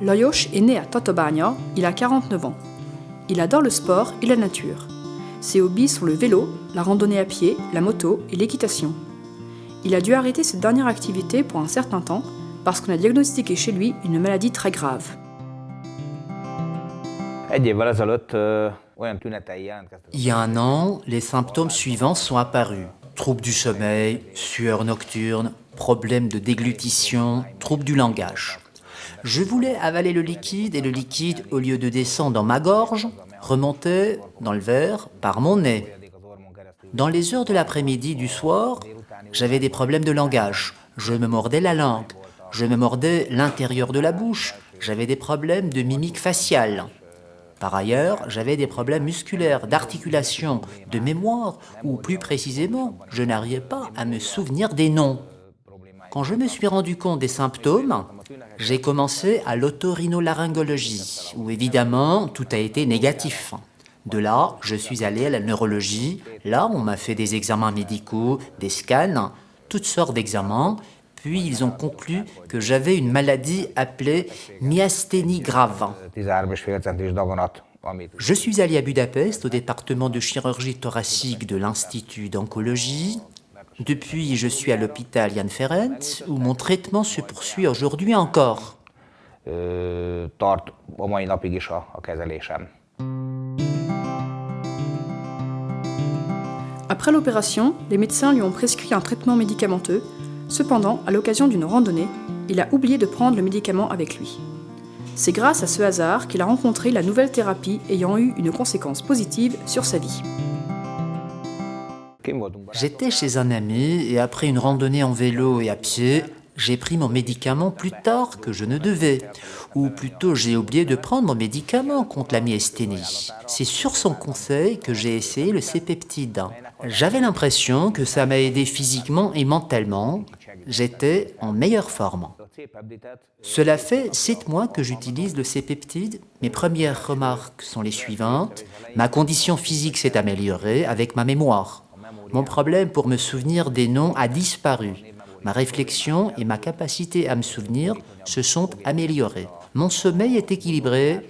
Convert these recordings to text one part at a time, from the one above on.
Lajos est né à Tatabánya, il a 49 ans. Il adore le sport et la nature. Ses hobbies sont le vélo, la randonnée à pied, la moto et l'équitation. Il a dû arrêter cette dernière activité pour un certain temps parce qu'on a diagnostiqué chez lui une maladie très grave. Il y a un an, les symptômes suivants sont apparus. Troubles du sommeil, sueur nocturne, problèmes de déglutition, troubles du langage. Je voulais avaler le liquide et le liquide, au lieu de descendre dans ma gorge, remontait dans le verre par mon nez. Dans les heures de l'après-midi du soir, j'avais des problèmes de langage. Je me mordais la langue, je me mordais l'intérieur de la bouche, j'avais des problèmes de mimique faciale. Par ailleurs, j'avais des problèmes musculaires, d'articulation, de mémoire, ou plus précisément, je n'arrivais pas à me souvenir des noms. Quand je me suis rendu compte des symptômes, j'ai commencé à l'otorhinolaryngologie, où évidemment tout a été négatif. De là, je suis allé à la neurologie. Là, on m'a fait des examens médicaux, des scans, toutes sortes d'examens. Puis ils ont conclu que j'avais une maladie appelée myasthénie grave. Je suis allé à Budapest, au département de chirurgie thoracique de l'Institut d'oncologie. Depuis, je suis à l'hôpital Jan Ferenc, où mon traitement se poursuit aujourd'hui encore. Après l'opération, les médecins lui ont prescrit un traitement médicamenteux. Cependant, à l'occasion d'une randonnée, il a oublié de prendre le médicament avec lui. C'est grâce à ce hasard qu'il a rencontré la nouvelle thérapie ayant eu une conséquence positive sur sa vie. J'étais chez un ami et après une randonnée en vélo et à pied, j'ai pris mon médicament plus tard que je ne devais. Ou plutôt, j'ai oublié de prendre mon médicament contre la myasthénie. C'est sur son conseil que j'ai essayé le C-peptide. J'avais l'impression que ça m'a aidé physiquement et mentalement. J'étais en meilleure forme. Cela fait 7 mois que j'utilise le C-peptide. Mes premières remarques sont les suivantes. Ma condition physique s'est améliorée avec ma mémoire. Mon problème pour me souvenir des noms a disparu. Ma réflexion et ma capacité à me souvenir se sont améliorées. Mon sommeil est équilibré,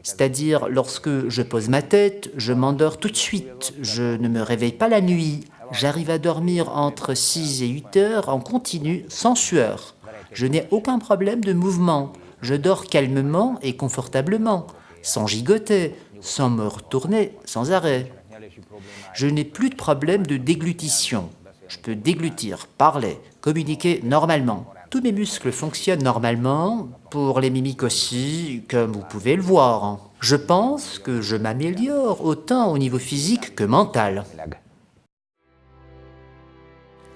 c'est-à-dire lorsque je pose ma tête, je m'endors tout de suite. Je ne me réveille pas la nuit. J'arrive à dormir entre 6 et 8 heures en continu, sans sueur. Je n'ai aucun problème de mouvement. Je dors calmement et confortablement, sans gigoter, sans me retourner sans arrêt. Je n'ai plus de problème de déglutition. Je peux déglutir, parler, communiquer normalement. Tous mes muscles fonctionnent normalement, pour les mimiques aussi, comme vous pouvez le voir. Je pense que je m'améliore autant au niveau physique que mental.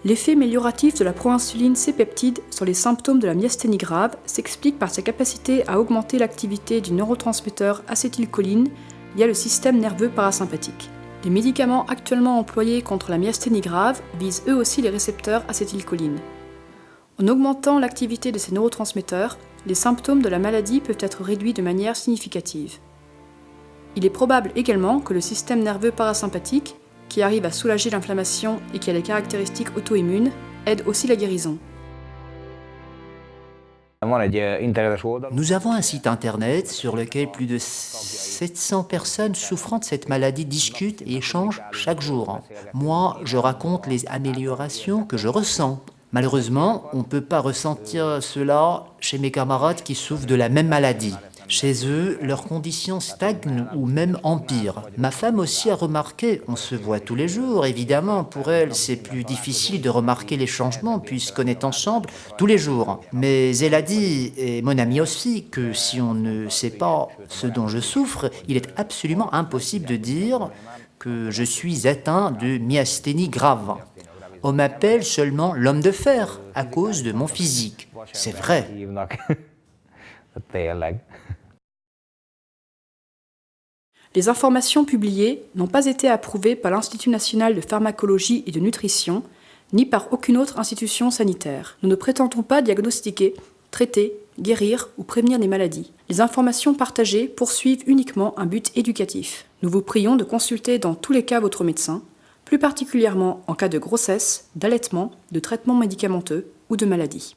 L'effet amélioratif de la proinsuline C-peptide sur les symptômes de la myasthénie grave s'explique par sa capacité à augmenter l'activité du neurotransmetteur acétylcholine via le système nerveux parasympathique. Les médicaments actuellement employés contre la myasthénie grave visent eux aussi les récepteurs acétylcholine. En augmentant l'activité de ces neurotransmetteurs, les symptômes de la maladie peuvent être réduits de manière significative. Il est probable également que le système nerveux parasympathique, qui arrive à soulager l'inflammation et qui a des caractéristiques auto-immunes, aide aussi la guérison. Nous avons un site internet sur lequel plus de 700 personnes souffrant de cette maladie discutent et échangent chaque jour. Moi, je raconte les améliorations que je ressens. Malheureusement, on ne peut pas ressentir cela chez mes camarades qui souffrent de la même maladie. Chez eux, leurs conditions stagnent ou même empirent. Ma femme aussi a remarqué, on se voit tous les jours, évidemment, pour elle, c'est plus difficile de remarquer les changements puisqu'on est ensemble tous les jours. Mais elle a dit, et mon ami aussi, que si on ne sait pas ce dont je souffre, il est absolument impossible de dire que je suis atteint de myasthénie grave. On m'appelle seulement l'homme de fer à cause de mon physique. C'est vrai. Les informations publiées n'ont pas été approuvées par l'Institut national de pharmacologie et de nutrition, ni par aucune autre institution sanitaire. Nous ne prétendons pas diagnostiquer, traiter, guérir ou prévenir des maladies. Les informations partagées poursuivent uniquement un but éducatif. Nous vous prions de consulter dans tous les cas votre médecin, plus particulièrement en cas de grossesse, d'allaitement, de traitement médicamenteux ou de maladie.